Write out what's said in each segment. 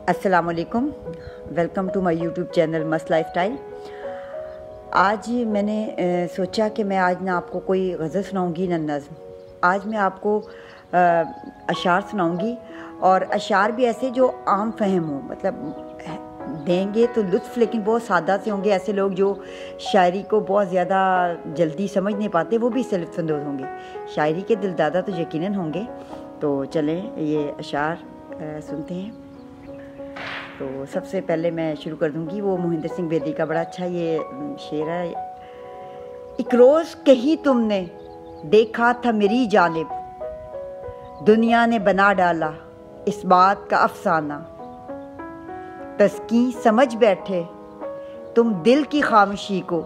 अस्सलाम वालेकुम, welcome to my YouTube channel मस्त लाइफस्टाइल। आज मैंने सोचा कि मैं आज ना आपको कोई गज़ल सुनाऊंगी ना नज़्म। आज मैं आपको अशार सुनाऊंगी और अशार भी ऐसे जो आम फहम हो, मतलब देंगे तो लुत्फ़ लेकिन बहुत सादा से होंगे। ऐसे लोग जो शायरी को बहुत ज़्यादा जल्दी समझ नहीं पाते वो भी इससे लुत्फ़ अंदोज़ होंगे। शायरी के दिलदादा तो यकीनन होंगे। तो चलें ये अशार सुनते हैं। तो सबसे पहले मैं शुरू कर दूंगी वो मोहिंदर सिंह बेदी का बड़ा अच्छा ये शेर है। एक रोज़ कहीं तुमने देखा था मेरी जानिब, दुनिया ने बना डाला इस बात का अफसाना। तस्की समझ बैठे तुम दिल की खामोशी को,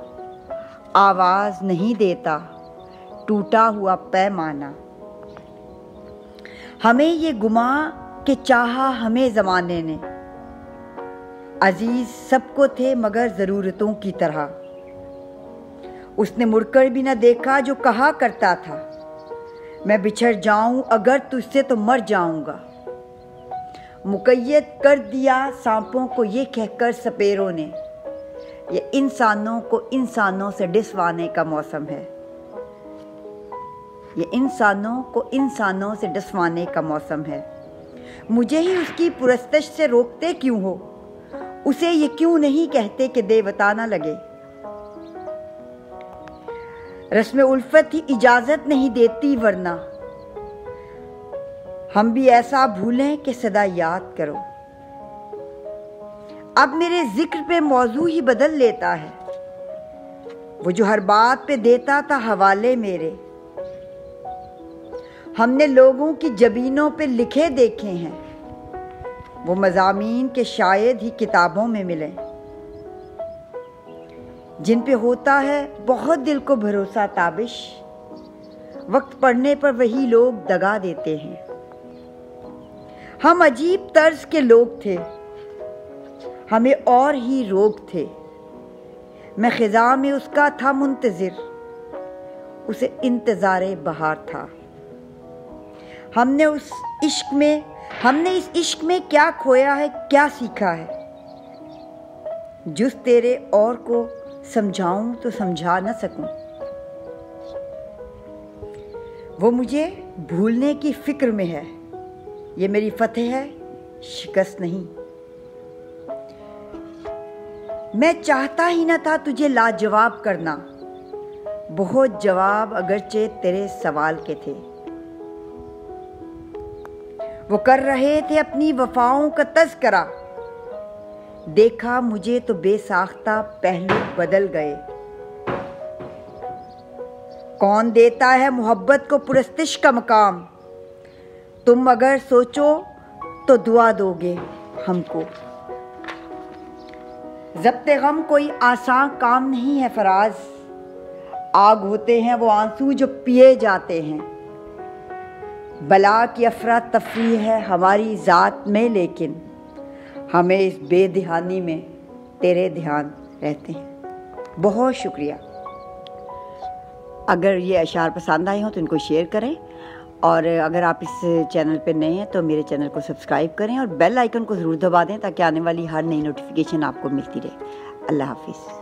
आवाज़ नहीं देता टूटा हुआ पैमाना। हमें ये गुमा के चाहा हमें ज़माने ने, अजीज सबको थे मगर ज़रूरतों की तरह। उसने मुड़कर भी न देखा जो कहा करता था, मैं बिछड़ जाऊं अगर तुझसे तो मर जाऊंगा। मुक़य्यद कर दिया सांपों को ये कहकर सपेरों ने, ये इंसानों को इंसानों से डिसवाने का मौसम है। ये इंसानों को इंसानों से डिसवाने का मौसम है। मुझे ही उसकी पुरस्तश से रोकते क्यों हो, उसे ये क्यों नहीं कहते कि दे बताना लगे। रस्म उल्फत ही इजाज़त नहीं देती, वरना हम भी ऐसा भूलें कि सदा याद करो। अब मेरे जिक्र पे मौजू ही बदल लेता है, वो जो हर बात पे देता था हवाले मेरे। हमने लोगों की जबीनों पे लिखे देखे हैं, वो मज़ामीन के शायद ही किताबों में मिलें, जिन पे होता है बहुत दिल को भरोसा ताबिश। वक्त पड़ने पर वही लोग दगा देते हैं। हम अजीब तर्ज के लोग थे, हमें और ही रोग थे। मैं ख़िज़ा में उसका था मुंतज़िर, उसे इंतज़ारे बहार था। हमने इस इश्क में क्या खोया है, क्या सीखा है, जुस तेरे और को समझाऊं तो समझा न सकूं। वो मुझे भूलने की फिक्र में है, ये मेरी फतेह है शिकस्त नहीं। मैं चाहता ही न था तुझे लाजवाब करना, बहुत जवाब अगरचे तेरे सवाल के थे। वो कर रहे थे अपनी वफाओं का तज़किरा, देखा मुझे तो बेसाख्ता पहलू बदल गए। कौन देता है मोहब्बत को पुरस्तिश का मकाम, तुम अगर सोचो तो दुआ दोगे हमको। ज़ब्ते गम कोई आसान काम नहीं है फराज, आग होते हैं वो आंसू जो पिए जाते हैं। बला की अफरा तफरी है हमारी ज़ात में, लेकिन हमें इस बेध्यानी में तेरे ध्यान रहते हैं। बहुत शुक्रिया। अगर ये अशार पसंद आए हों तो इनको शेयर करें, और अगर आप इस चैनल पे नए हैं तो मेरे चैनल को सब्सक्राइब करें और बेल आइकन को ज़रूर दबा दें ताकि आने वाली हर नई नोटिफिकेशन आपको मिलती रहे। अल्लाह हाफिज़।